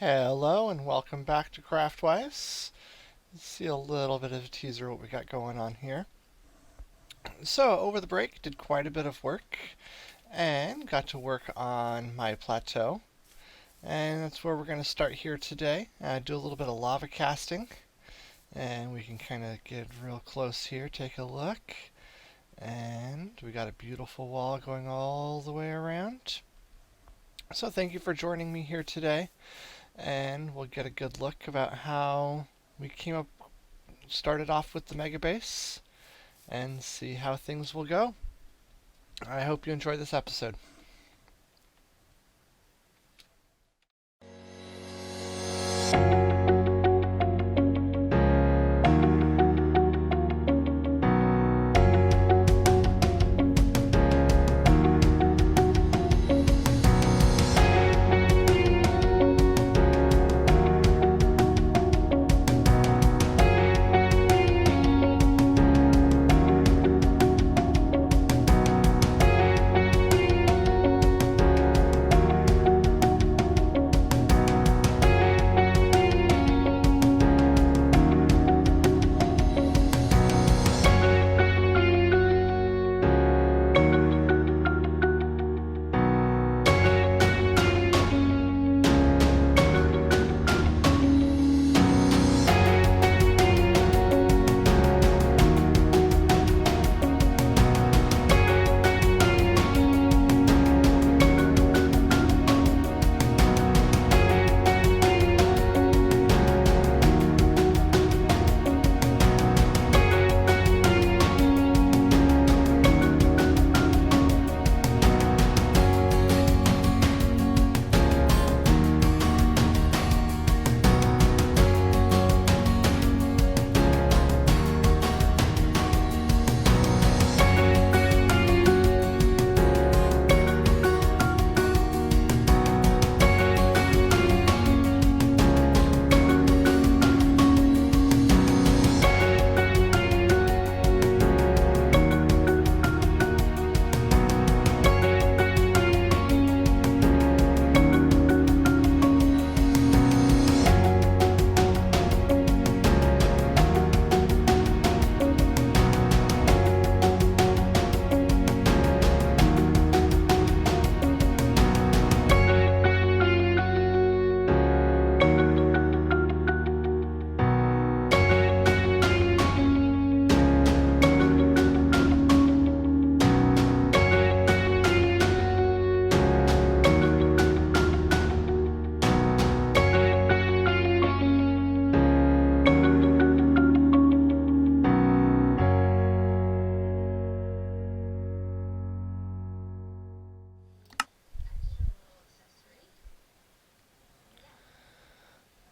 Hello and welcome back to CraftWise. Let's see a little bit of a teaser of what we got going on here. So over the break, did quite a bit of work and got to work on my plateau. And that's where we're going to start here today. Do a little bit of lava casting. And we can kind of get real close here, take a look. And we got a beautiful wall going all the way around. So thank you for joining me here today. And we'll get a good look about how we started off with the mega base and see how things will go. I hope you enjoy this episode.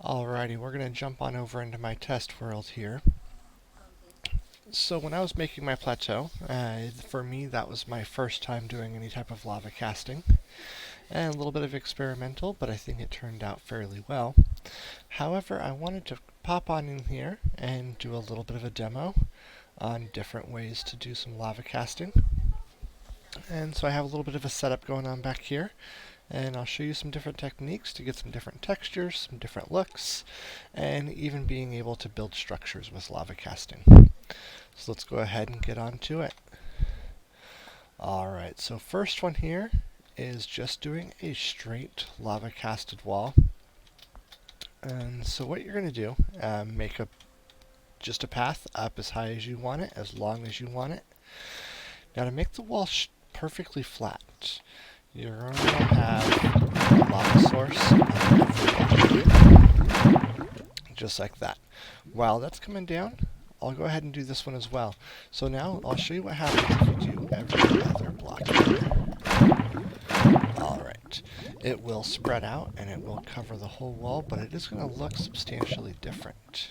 Alrighty, we're going to jump on over into my test world here. So when I was making my plateau, for me that was my first time doing any type of lava casting. And a little bit of experimental, but I think it turned out fairly well. However, I wanted to pop on in here and do a little bit of a demo on different ways to do some lava casting. And so I have a little bit of a setup going on back here. And I'll show you some different techniques to get some different textures, some different looks, and even being able to build structures with lava casting. So let's go ahead and get on to it. Alright, so first one here is just doing a straight lava casted wall. And so what you're going to do, make just a path up as high as you want it, as long as you want it. Now to make the wall perfectly flat, you're going to have a lava source just like that. While that's coming down, I'll go ahead and do this one as well. So now I'll show you what happens if you do every other block here. Alright, it will spread out and it will cover the whole wall, but it is going to look substantially different.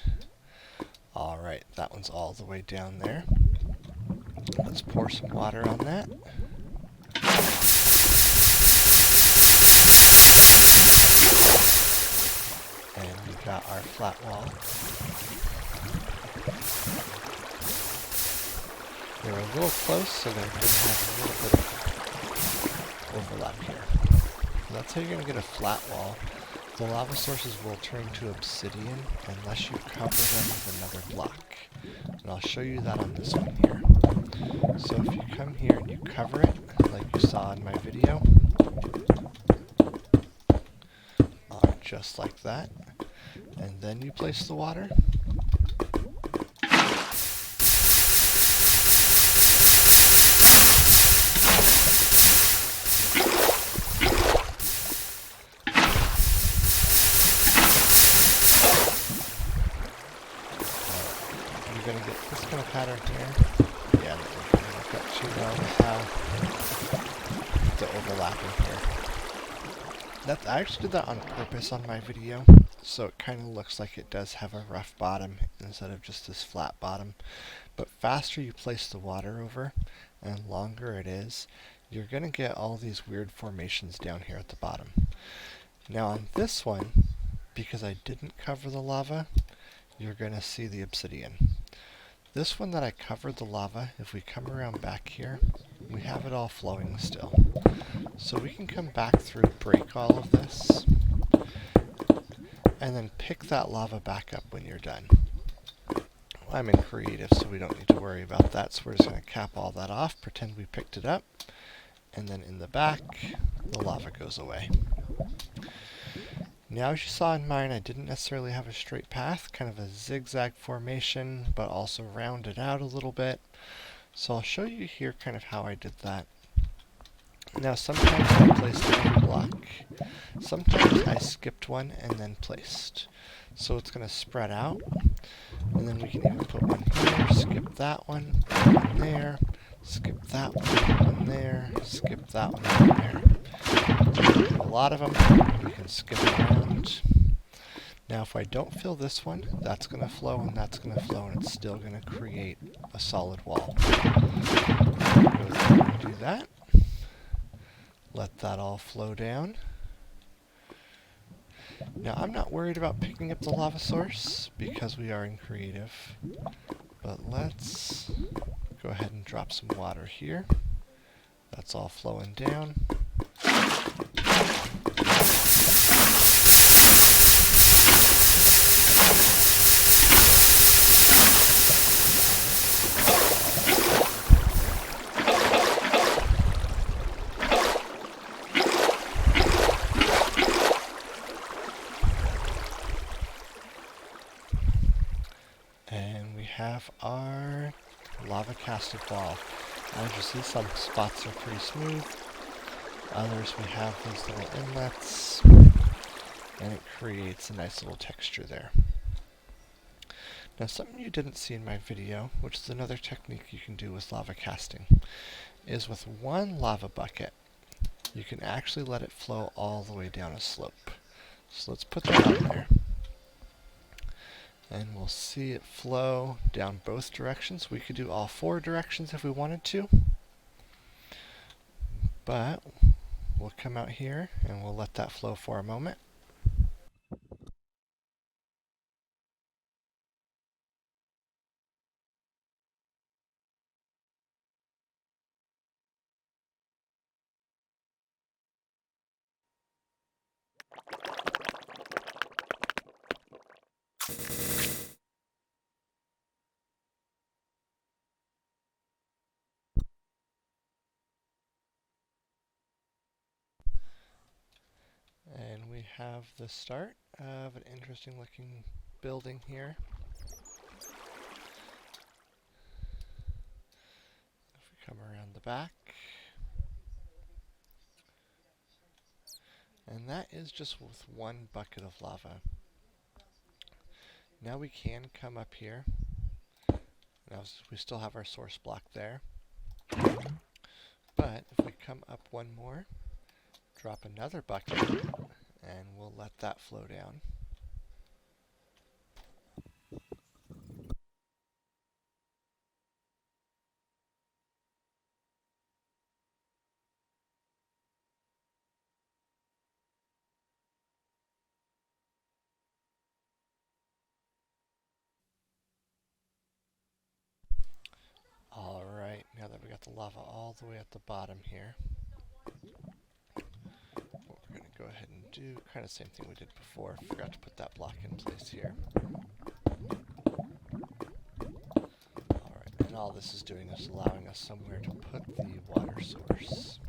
Alright, that one's all the way down there. Let's pour some water on that. And we've got our flat wall. They're a little close, so they're going to have a little bit of overlap here. So that's how you're going to get a flat wall The lava sources will turn to obsidian unless you cover them with another block. And I'll show you that on this one here. So if you come here and you cover it, like you saw in my video, just like that, and then you place the water, you're going to get this kind of pattern here. Yeah, that doesn't really work out too well with how the overlapping here. I actually did that on purpose on my video, so it kind of looks like it does have a rough bottom instead of just this flat bottom. But faster you place the water over, and longer it is, you're going to get all these weird formations down here at the bottom. Now on this one, because I didn't cover the lava, you're going to see the obsidian. This one that I covered the lava, if we come around back here, we have it all flowing still. So we can come back through, break all of this, and then pick that lava back up when you're done. I'm in creative, so we don't need to worry about that, so we're just going to cap all that off, pretend we picked it up, and then in the back, the lava goes away. Now, as you saw in mine, I didn't necessarily have a straight path, kind of a zigzag formation, but also rounded out a little bit. So I'll show you here kind of how I did that. Now, sometimes I placed a block. Sometimes I skipped one and then placed. So it's going to spread out. And then we can even put one here, skip that one, put one there, skip that one there, skip that one there. A lot of them, we can skip around. Now if I don't fill this one, that's going to flow and that's going to flow, and it's still going to create a solid wall. Do that. Let that all flow down. Now I'm not worried about picking up the lava source because we are in creative, but let's go ahead and drop some water here. That's all flowing down. And we have our lava casted wall. As you see, some spots are pretty smooth. Others we have these little inlets, and it creates a nice little texture there. Now something you didn't see in my video, which is another technique you can do with lava casting, is with one lava bucket, you can actually let it flow all the way down a slope. So let's put that on there. And we'll see it flow down both directions. We could do all four directions if we wanted to. But we'll come out here and we'll let that flow for a moment. And we have the start of an interesting looking building here. If we come around the back. And that is just with one bucket of lava. Now we can come up here. Now we still have our source block there. But if we come up one more, drop another bucket, and we'll let that flow down. Alright, now that we got the lava all the way at the bottom here, what we're going go ahead and do kind of the same thing we did before. Forgot to put that block in place here. Alright, and all this is doing is allowing us somewhere to put the water source.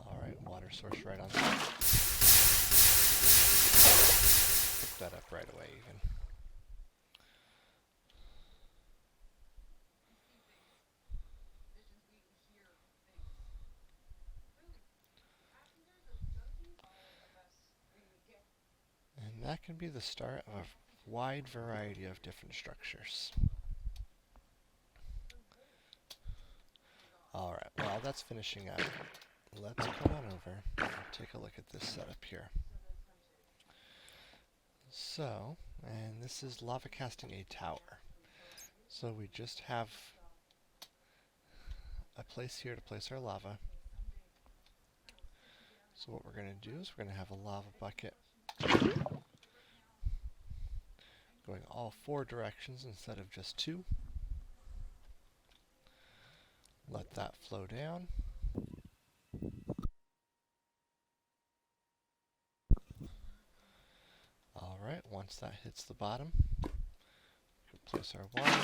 Alright, water source right on top. Pick that up right away even. And that can be the start of a wide variety of different structures. Alright, while that's finishing up, let's come on over and take a look at this setup here. So, and this is lava casting a tower. So we just have a place here to place our lava. So what we're going to do is we're going to have a lava bucket going all 4 directions instead of just 2. Let that flow down. Alright, once that hits the bottom, we can place our water.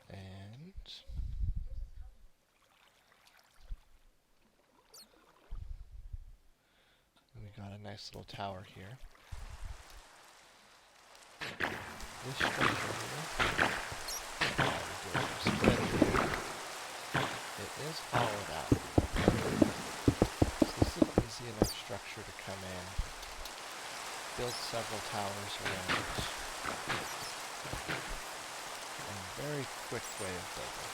And we got a nice little tower here. This structure here, it is hollowed out. So this is an easy enough structure to come in, build several towers around, and a very quick way of building.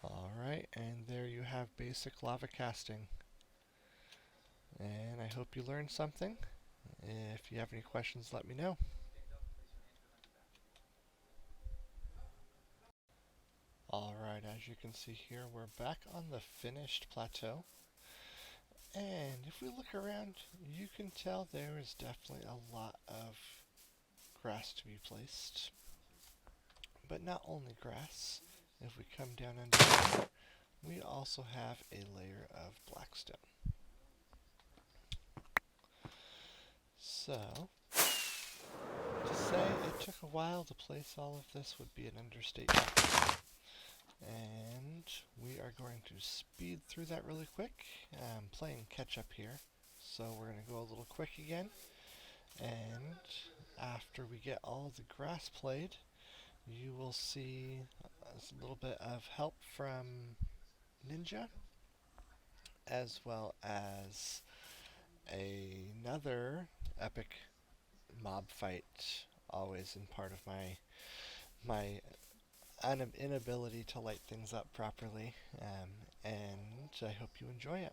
Alright, and there you have basic lava casting. And I hope you learned something. If you have any questions, let me know. Alright, as you can see here, we're back on the finished plateau. And if we look around, you can tell there is definitely a lot of grass to be placed. But not only grass. If we come down under here, we also have a layer of blackstone. So, to say it took a while to place all of this would be an understatement. And we are going to speed through that really quick. I'm playing catch up here, so we're going to go a little quick again. And after we get all the grass played, you will see a little bit of help from Ninja, as well as another epic mob fight, always in part of my inability to light things up properly, and I hope you enjoy it.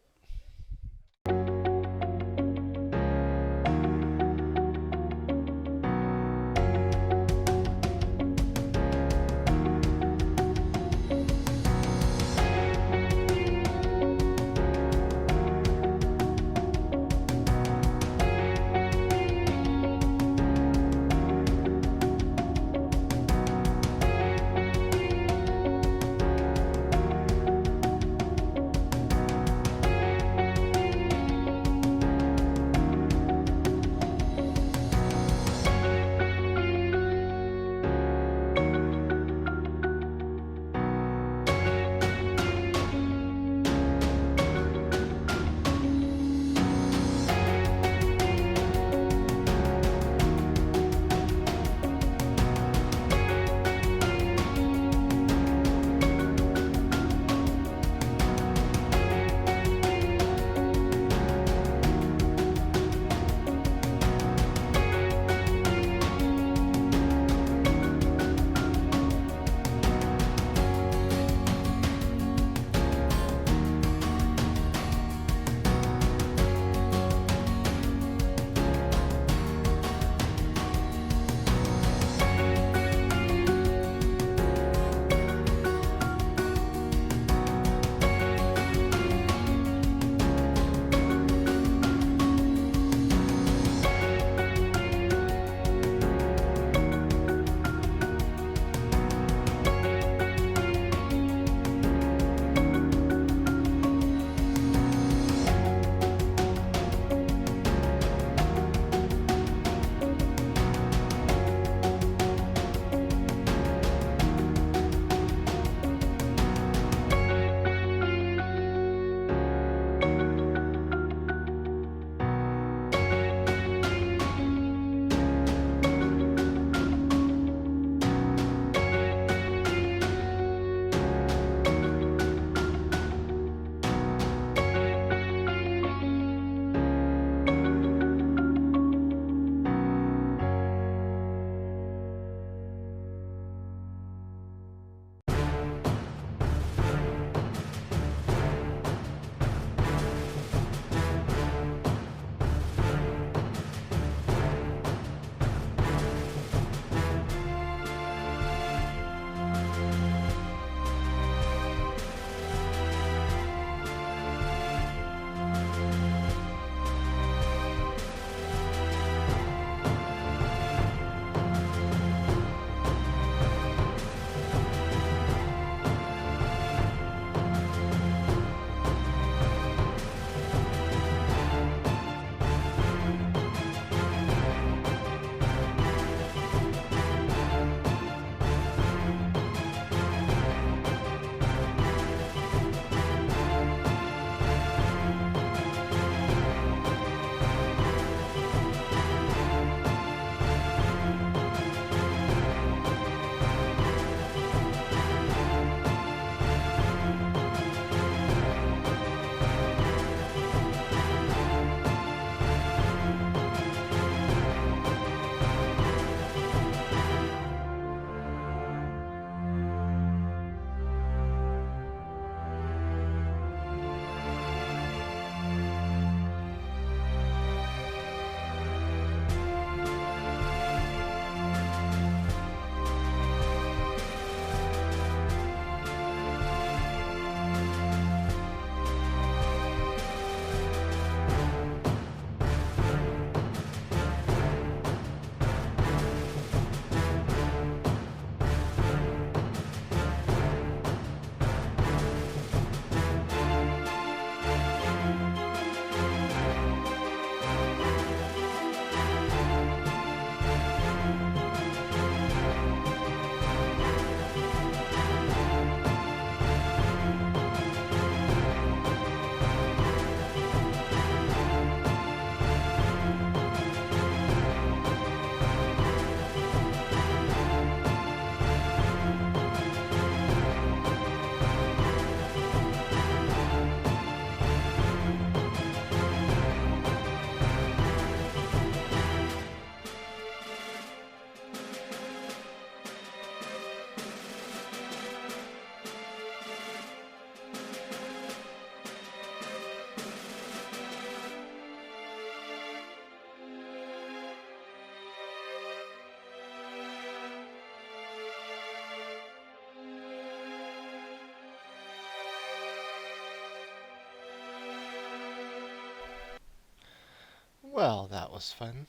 Well, that was fun.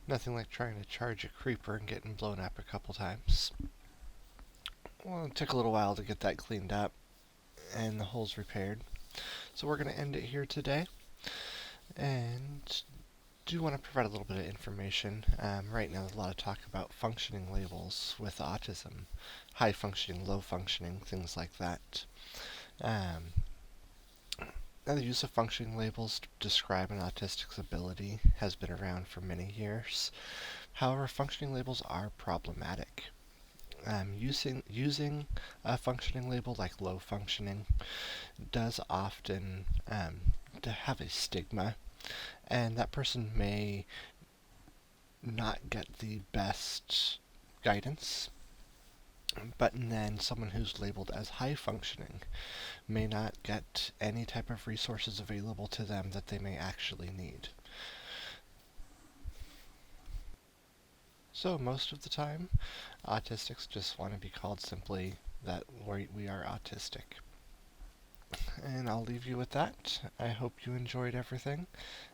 Nothing like trying to charge a creeper and getting blown up a couple times. Well, it took a little while to get that cleaned up and the holes repaired. So we're going to end it here today. And do want to provide a little bit of information. Right now there's a lot of talk about functioning labels with autism. High functioning, low functioning, things like that. Um, Now, the use of functioning labels to describe an autistic's ability has been around for many years. However, functioning labels are problematic. Using a functioning label like low functioning does often to have a stigma, and that person may not get the best guidance. But then someone who's labeled as high functioning may not get any type of resources available to them that they may actually need. So most of the time, autistics just want to be called simply that we are autistic. And I'll leave you with that. I hope you enjoyed everything,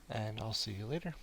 and I'll see you later.